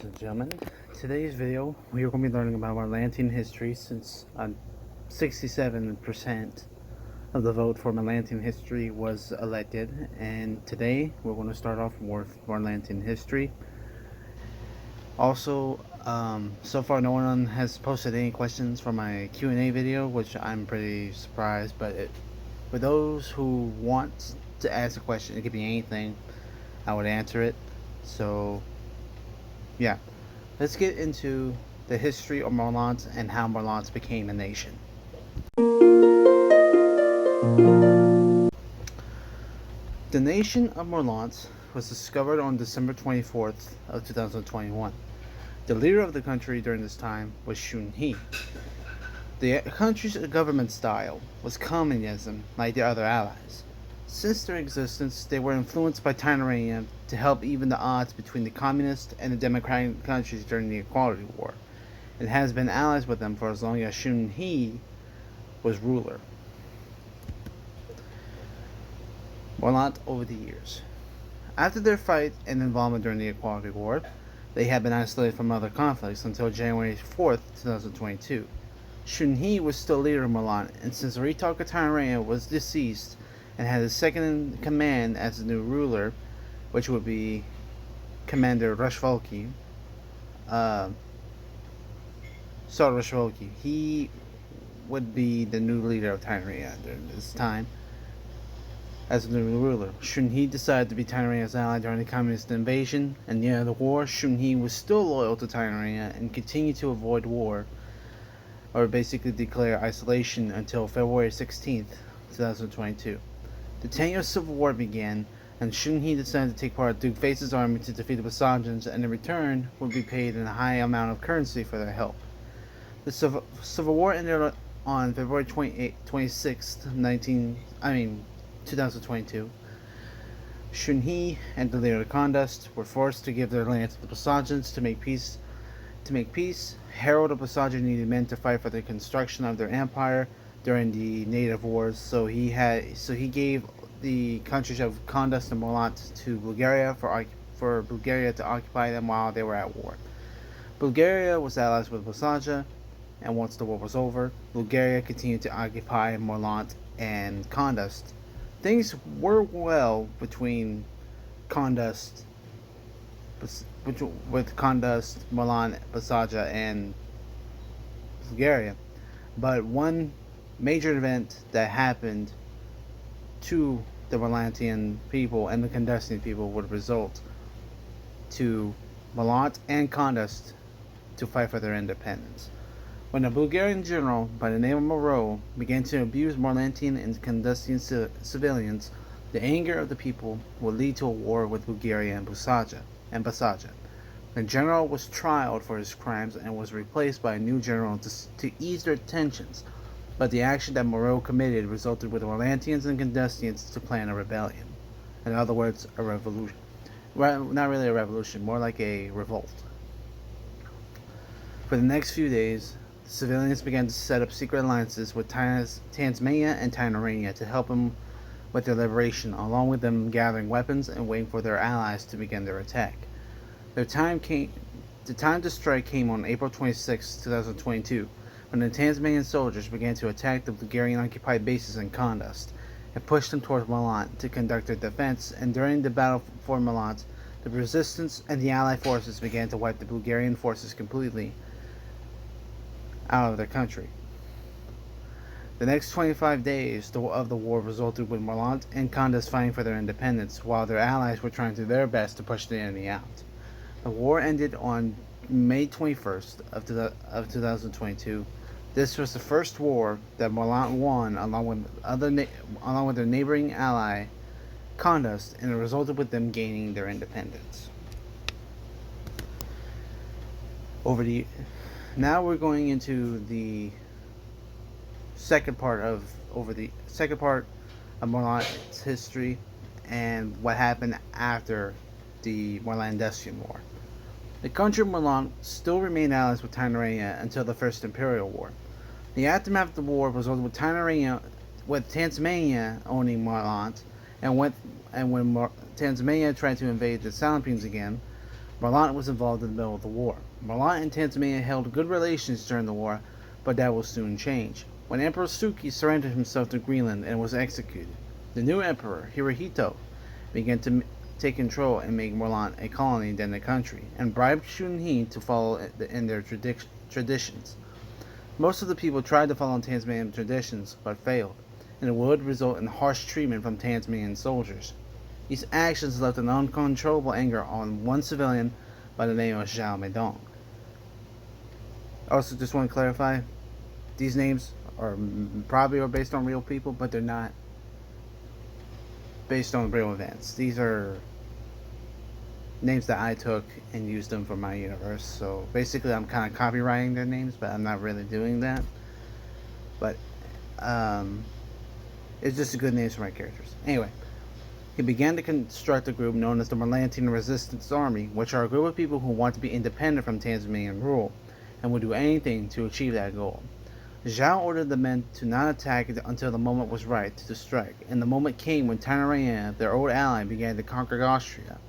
ladies and gentlemen. Today's video, we are going to be learning about Morlantian history since 67% of the vote for Morlantian history was elected. And today, we're going to start off with Morlantian history. Also, so far no one has posted any questions for my Q&A video, which I'm pretty surprised. But for those who want to ask a question, it could be anything, I would answer it. So yeah, let's get into the history of Morlant and how Morlant became a nation. The nation of Morlant was discovered on December 24th of 2021. The leader of the country during this time was Shun He. The country's government style was communism like their other allies. Since their existence, they were influenced by Tyrannia to help even the odds between the communist and the democratic countries during the Equality War. It has been allies with them for as long as Shun He was ruler. Morlant over the years. After their fight and involvement during the Equality War, they had been isolated from other conflicts until January 4th, 2022. Shun He was still leader of Morlant, and since Ritalka Tyrannia was deceased, and had his second in command as the new ruler, which would be Commander Rushvolki. Rushvolki. He would be the new leader of Tyrannia during this time as the new ruler. Shun He decided to be Tyrannia's ally during the communist invasion, and near the war, Shun He was still loyal to Tyrannia and continued to avoid war, or basically declare isolation until February 16th, 2022. The 10-year civil war began, and Shun He decided to take part of Duke Face's army to defeat the Basajans, and in return would be paid in a high amount of currency for their help. The civil war ended on February 26th, 2022. Shun He and the leader Kandust were forced to give their land to the Basajans to make peace. Harold of Basaja needed men to fight for the construction of their empire during the native wars, so he gave the countries of Kandust and Morlant to Bulgaria for Bulgaria to occupy them while they were at war. Bulgaria was allies with Basaja, and once the war was over, Bulgaria continued to occupy Morlant and Kandust. Things were well between Kandust, Morlant, Basaja, and Bulgaria, but one major event that happened to the Morlantian people and the Kandustian people would result to Morlant and Kandust to fight for their independence. When a Bulgarian general by the name of Moreau began to abuse Morlantian and Kandustian civilians, the anger of the people would lead to a war with Bulgaria and Basaja. The general was tried for his crimes and was replaced by a new general to ease their tensions, but the action that Moreau committed resulted with Morlantians and Kandustians to plan a rebellion. In other words, a revolution. Well, not really a revolution, more like a revolt. For the next few days, the civilians began to set up secret alliances with Tasmania and Tyrannia to help them with their liberation, along with them gathering weapons and waiting for their allies to begin their attack. The time to strike came on April 26, 2022, when the Tasmanian soldiers began to attack the Bulgarian-occupied bases in Kandust and pushed them towards Morlant to conduct their defense, and during the battle for Morlant, the resistance and the Allied forces began to wipe the Bulgarian forces completely out of their country. The next 25 days of the war resulted with Morlant and Kandust fighting for their independence, while their allies were trying to do their best to push the enemy out. The war ended on May 21st of 2022. This was the first war that Morlant won along with their neighboring ally, Kandust, and it resulted with them gaining their independence. Now we're going into the second part of Morlant's history and what happened after the Morlantian War. The country of Morlant still remained allies with Tyrannia until the First Imperial War. The aftermath of the war resulted with Tasmania owning Morlant, and when Tasmania tried to invade the Salapines again, Morlant was involved in the middle of the war. Morlant and Tasmania held good relations during the war, but that will soon change, when Emperor Suki surrendered himself to Greenland and was executed. The new emperor, Hirohito, began to take control and make Morlant a colony then a country, and bribed Shunhei to follow in their traditions. Most of the people tried to follow Tasmanian traditions, but failed, and it would result in harsh treatment from Tasmanian soldiers. These actions left an uncontrollable anger on one civilian by the name of Zhao Meidong. Also, just want to clarify, these names are probably based on real people, but they're not based on real events. These are names that I took and used them for my universe. So basically, I'm kind of copywriting their names, but I'm not really doing that. But it's just a good names for my characters. Anyway, he began to construct a group known as the Morlantian Resistance Army, which are a group of people who want to be independent from Tasmanian rule and would do anything to achieve that goal. Zhao ordered the men to not attack until the moment was right to strike, and the moment came when Tainarayan, their old ally, began to conquer Austria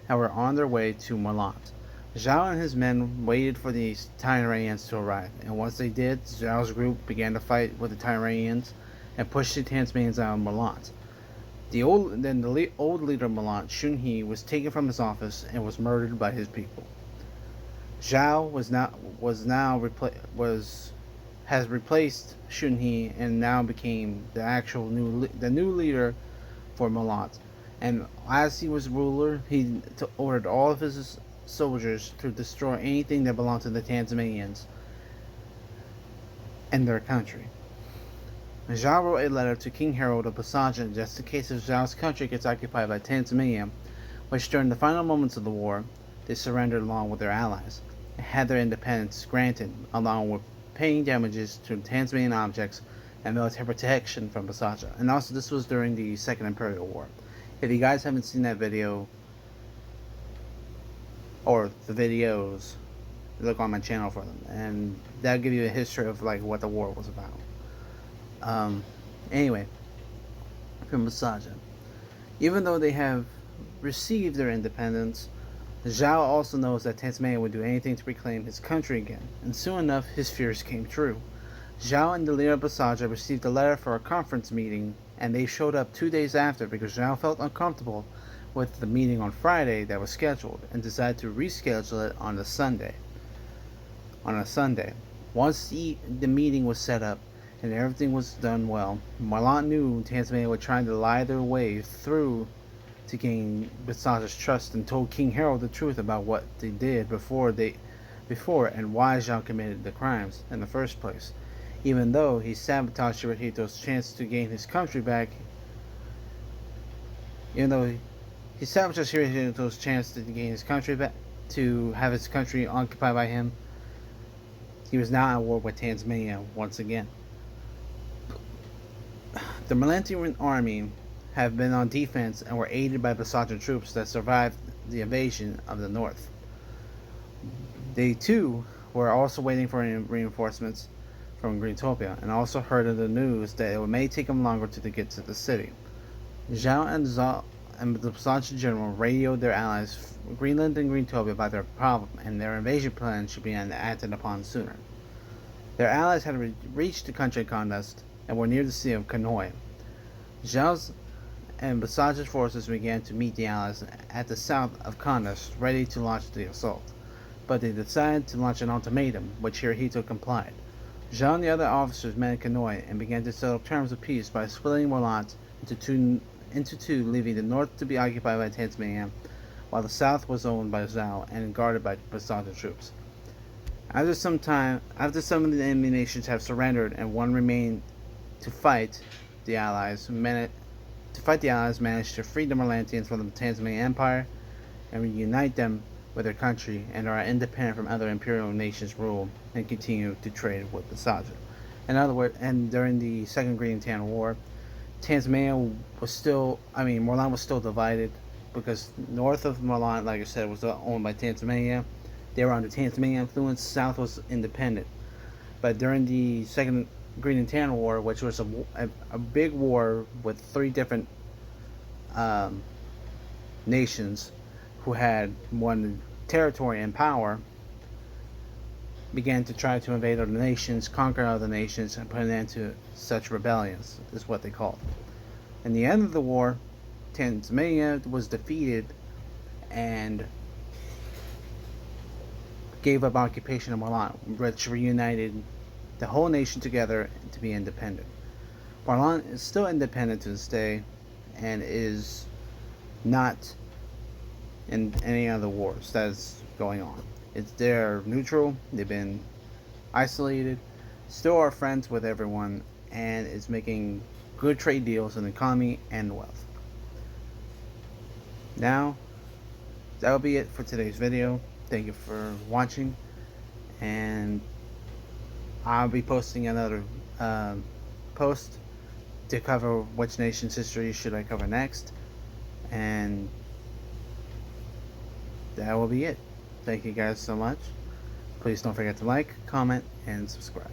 and were on their way to Morlant. Zhao and his men waited for the Tainarayans to arrive, and once they did, Zhao's group began to fight with the Tainarayans and pushed the Tasmanians out of Morlant. The old leader of Morlant, Shunhei, was taken from his office and was murdered by his people. Zhao has replaced Shunhei and now became the new leader for Morlant. And as he was ruler, he ordered all of his soldiers to destroy anything that belonged to the Tasmanians and their country. Zhao wrote a letter to King Harold of Basaja just in case if Zhao's country gets occupied by Tasmania, which during the final moments of the war, they surrendered along with their allies, and had their independence granted, along with paying damages to Tasmanian objects and military protection from Basaja. And also, this was during the Second Imperial War. If you guys haven't seen that video, or the videos, look on my channel for them, and that'll give you a history of like what the war was about. Anyway, from Basaja. Even though they have received their independence, Zhao also knows that Tasmania would do anything to reclaim his country again, and soon enough his fears came true. Zhao and the leader of Basaja received a letter for a conference meeting, and they showed up 2 days after because Zhao felt uncomfortable with the meeting on Friday that was scheduled and decided to reschedule it on a Sunday. Once the meeting was set up and everything was done well, Morlant knew Tasmania would try to lie their way through to gain Basaja's trust and told King Harold the truth about what they did before and why Zhao committed the crimes in the first place. Even though he sabotaged Hirohito's chance to gain his country back, to have his country occupied by him, he was now at war with Tasmania once again. The Morlantian army have been on defense and were aided by Basajan troops that survived the invasion of the north. They too were also waiting for reinforcements from Greentopia and also heard of the news that it may take them longer to get to the city. Zhao and the Basajan general radioed their allies Greenland and Greentopia about their problem and their invasion plan should be acted upon sooner. Their allies had reached the country of Condest and were near the Sea of Kanoi. Zhao's and Basaja's forces began to meet the allies at the south of Condest, ready to launch the assault. But they decided to launch an ultimatum, which Hirohito complied. Zhao and the other officers met at Kanoi and began to settle terms of peace by splitting Morlant into two, leaving the north to be occupied by Tasmania, while the south was owned by Zhao and guarded by Basaja troops. After some of the enemy nations have surrendered and one remained to fight, the allies managed to free the Morlantians from the Tasmanian Empire and reunite them with their country and are independent from other imperial nations' rule and continue to trade with Basaja. In other words, and during the Second Green-Tan War, Morlant was still divided because north of Morlant, like I said, was owned by Tasmania. They were under Tasmanian influence. South was independent. But during the Second Green and Tan War, which was a big war with 3 different nations who had one territory and power, began to try to invade other nations, conquer other nations, and put an end to such rebellions, is what they called. In the end of the war, Tasmania was defeated and gave up occupation of Morlant, which reunited the whole nation together to be independent. Morlant is still independent to this day and is not in any of the wars that is going on. They're neutral, they've been isolated, still are friends with everyone, and is making good trade deals in the economy and wealth. Now, that will be it for today's video. Thank you for watching, and I'll be posting another post to cover which nation's history should I cover next, and that will be it. Thank you guys so much. Please don't forget to like, comment, and subscribe.